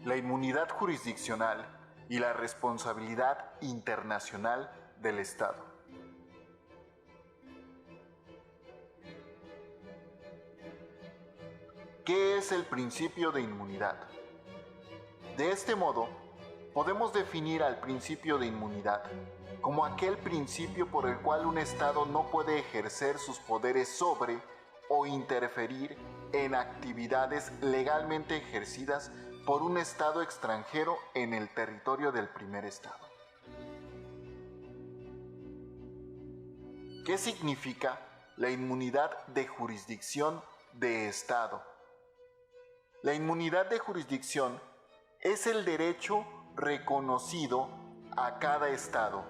la inmunidad jurisdiccional y la responsabilidad internacional del Estado. ¿Qué es el principio de inmunidad? De este modo, podemos definir al principio de inmunidad como aquel principio por el cual un Estado no puede ejercer sus poderes sobre o interferir en actividades legalmente ejercidas por un Estado extranjero en el territorio del primer Estado. ¿Qué significa la inmunidad de jurisdicción de Estado? La inmunidad de jurisdicción es el derecho reconocido a cada Estado,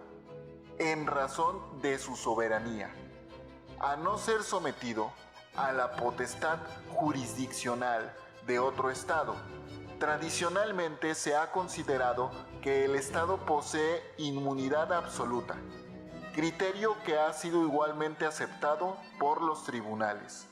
en razón de su soberanía, a no ser sometido a la potestad jurisdiccional de otro Estado. Tradicionalmente se ha considerado que el Estado posee inmunidad absoluta, criterio que ha sido igualmente aceptado por los tribunales.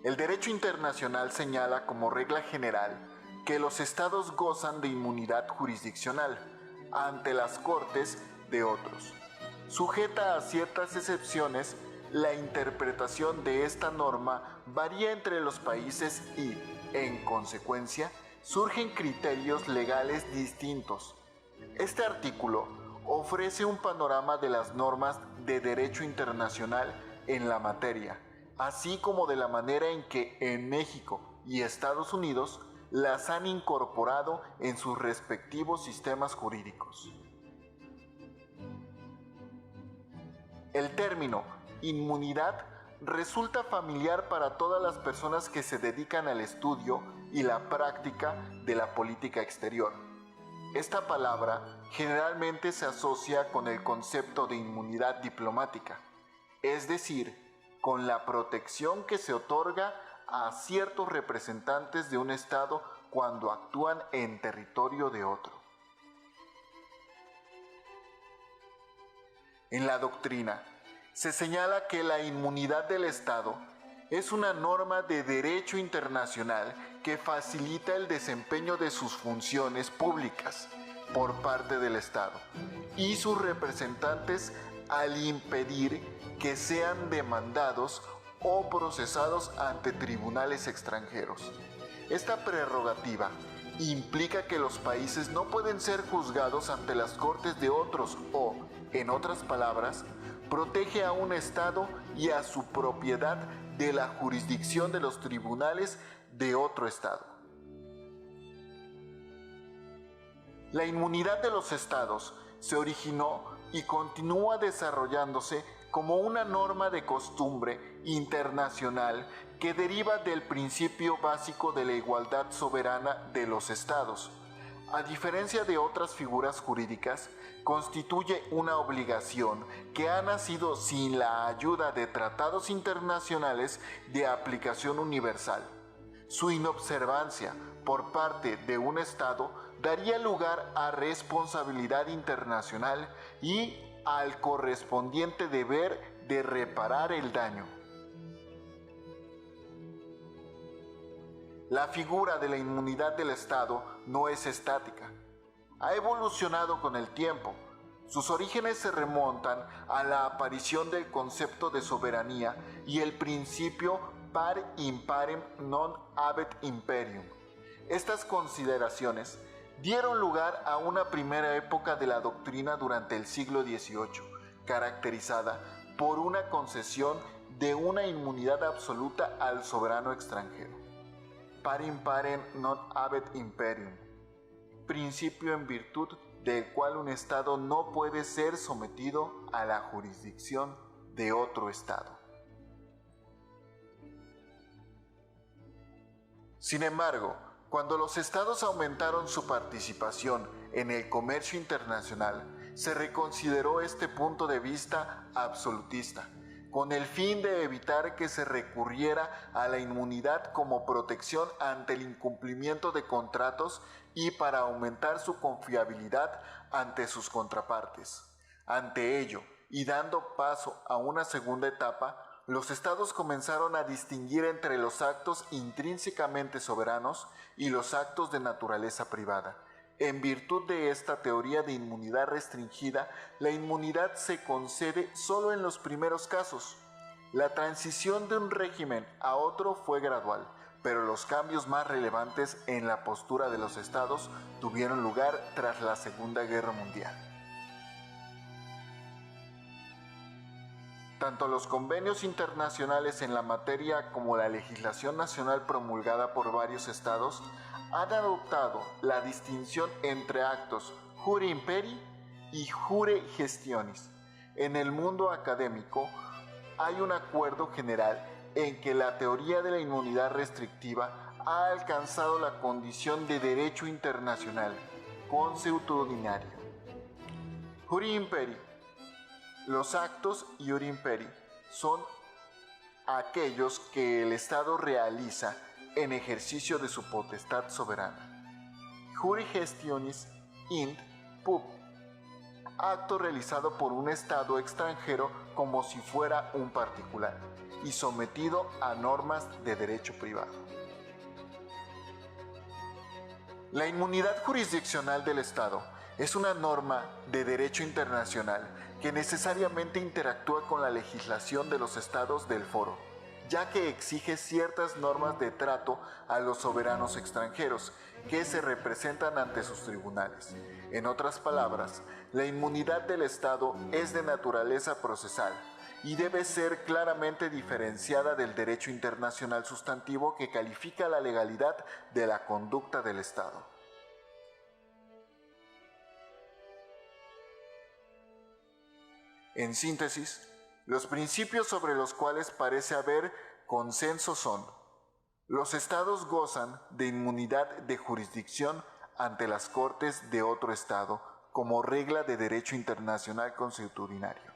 El derecho internacional señala como regla general que los estados gozan de inmunidad jurisdiccional ante las cortes de otros. Sujeta a ciertas excepciones, la interpretación de esta norma varía entre los países y, en consecuencia, surgen criterios legales distintos. Este artículo ofrece un panorama de las normas de derecho internacional en la materia, así como de la manera en que en México y Estados Unidos las han incorporado en sus respectivos sistemas jurídicos. El término inmunidad resulta familiar para todas las personas que se dedican al estudio y la práctica de la política exterior. Esta palabra generalmente se asocia con el concepto de inmunidad diplomática, es decir, con la protección que se otorga a ciertos representantes de un Estado cuando actúan en territorio de otro. En la doctrina, se señala que la inmunidad del Estado es una norma de derecho internacional que facilita el desempeño de sus funciones públicas por parte del Estado y sus representantes al impedir que sean demandados o procesados ante tribunales extranjeros. Esta prerrogativa implica que los países no pueden ser juzgados ante las cortes de otros o, en otras palabras, protege a un Estado y a su propiedad de la jurisdicción de los tribunales de otro Estado. La inmunidad de los Estados se originó y continúa desarrollándose como una norma de costumbre internacional que deriva del principio básico de la igualdad soberana de los Estados. A diferencia de otras figuras jurídicas, constituye una obligación que ha nacido sin la ayuda de tratados internacionales de aplicación universal. Su inobservancia por parte de un Estado daría lugar a responsabilidad internacional y al correspondiente deber de reparar el daño. La figura de la inmunidad del Estado no es estática. Ha evolucionado con el tiempo. Sus orígenes se remontan a la aparición del concepto de soberanía y el principio par imparem non habet imperium. Estas consideraciones dieron lugar a una primera época de la doctrina durante el siglo XVIII, caracterizada por una concesión de una inmunidad absoluta al soberano extranjero. Par imparem non habet imperium, principio en virtud del cual un Estado no puede ser sometido a la jurisdicción de otro Estado. Sin embargo, cuando los Estados aumentaron su participación en el comercio internacional, se reconsideró este punto de vista absolutista, con el fin de evitar que se recurriera a la inmunidad como protección ante el incumplimiento de contratos y para aumentar su confiabilidad ante sus contrapartes. Ante ello, y dando paso a una segunda etapa, los estados comenzaron a distinguir entre los actos intrínsecamente soberanos y los actos de naturaleza privada. En virtud de esta teoría de inmunidad restringida, la inmunidad se concede solo en los primeros casos. La transición de un régimen a otro fue gradual, pero los cambios más relevantes en la postura de los estados tuvieron lugar tras la Segunda Guerra Mundial. Tanto los convenios internacionales en la materia como la legislación nacional promulgada por varios estados han adoptado la distinción entre actos jure imperi y jure gestionis. En el mundo académico hay un acuerdo general en que la teoría de la inmunidad restrictiva ha alcanzado la condición de derecho internacional consuetudinario. Jure imperi. Los actos iure imperi son aquellos que el Estado realiza en ejercicio de su potestad soberana. Jure gestionis int pub. Acto realizado por un Estado extranjero como si fuera un particular y sometido a normas de derecho privado. La inmunidad jurisdiccional del Estado es una norma de derecho internacional que necesariamente interactúa con la legislación de los estados del foro, ya que exige ciertas normas de trato a los soberanos extranjeros que se representan ante sus tribunales. En otras palabras, la inmunidad del Estado es de naturaleza procesal y debe ser claramente diferenciada del derecho internacional sustantivo que califica la legalidad de la conducta del Estado. En síntesis, los principios sobre los cuales parece haber consenso son: los estados gozan de inmunidad de jurisdicción ante las cortes de otro estado como regla de derecho internacional consuetudinario.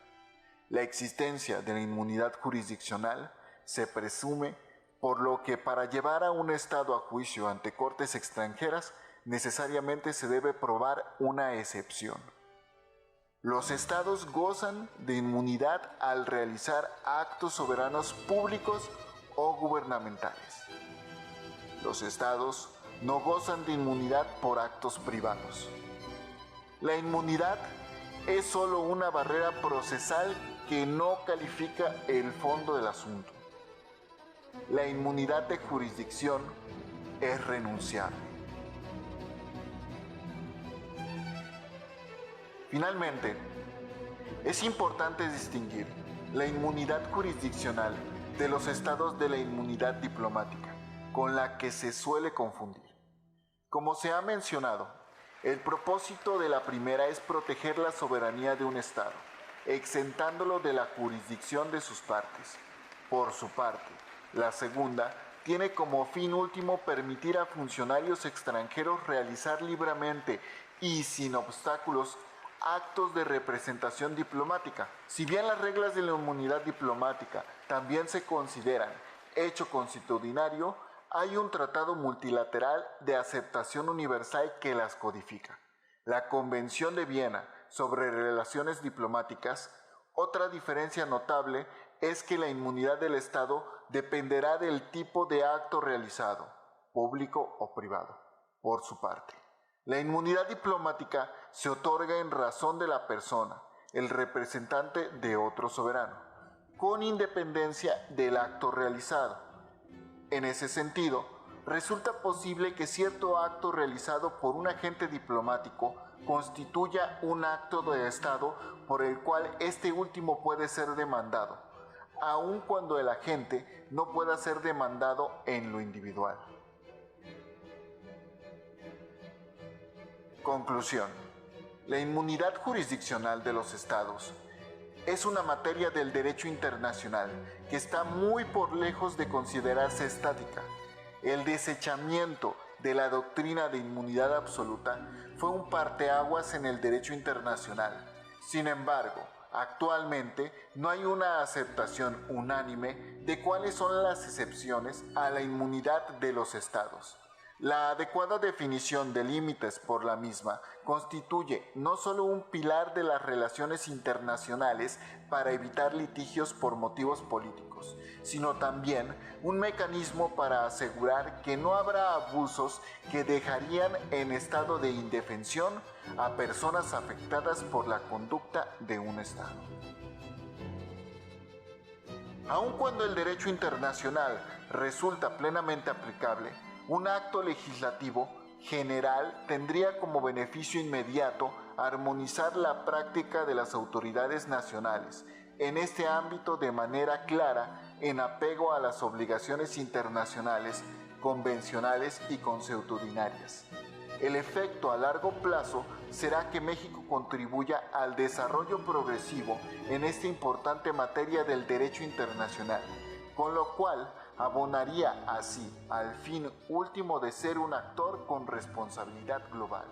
La existencia de la inmunidad jurisdiccional se presume, por lo que para llevar a un estado a juicio ante cortes extranjeras necesariamente se debe probar una excepción. Los estados gozan de inmunidad al realizar actos soberanos públicos o gubernamentales. Los estados no gozan de inmunidad por actos privados. La inmunidad es solo una barrera procesal que no califica el fondo del asunto. La inmunidad de jurisdicción es renunciable. Finalmente, es importante distinguir la inmunidad jurisdiccional de los estados de la inmunidad diplomática, con la que se suele confundir. Como se ha mencionado, el propósito de la primera es proteger la soberanía de un estado, exentándolo de la jurisdicción de sus partes. Por su parte, la segunda tiene como fin último permitir a funcionarios extranjeros realizar libremente y sin obstáculos actos de representación diplomática. Si bien las reglas de la inmunidad diplomática también se consideran hecho consuetudinario, hay un tratado multilateral de aceptación universal que las codifica: la Convención de Viena sobre Relaciones Diplomáticas. Otra diferencia notable es que la inmunidad del Estado dependerá del tipo de acto realizado, público o privado. Por su parte, la inmunidad diplomática se otorga en razón de la persona, el representante de otro soberano, con independencia del acto realizado. En ese sentido, resulta posible que cierto acto realizado por un agente diplomático constituya un acto de Estado por el cual este último puede ser demandado, aun cuando el agente no pueda ser demandado en lo individual. Conclusión. La inmunidad jurisdiccional de los estados es una materia del derecho internacional que está muy por lejos de considerarse estática. El desechamiento de la doctrina de inmunidad absoluta fue un parteaguas en el derecho internacional. Sin embargo, actualmente no hay una aceptación unánime de cuáles son las excepciones a la inmunidad de los estados. La adecuada definición de límites por la misma constituye no solo un pilar de las relaciones internacionales para evitar litigios por motivos políticos, sino también un mecanismo para asegurar que no habrá abusos que dejarían en estado de indefensión a personas afectadas por la conducta de un Estado. Aun cuando el derecho internacional resulta plenamente aplicable, un acto legislativo general tendría como beneficio inmediato armonizar la práctica de las autoridades nacionales en este ámbito de manera clara en apego a las obligaciones internacionales, convencionales y consuetudinarias. El efecto a largo plazo será que México contribuya al desarrollo progresivo en esta importante materia del derecho internacional, con lo cual abonaría así al fin último de ser un actor con responsabilidad global.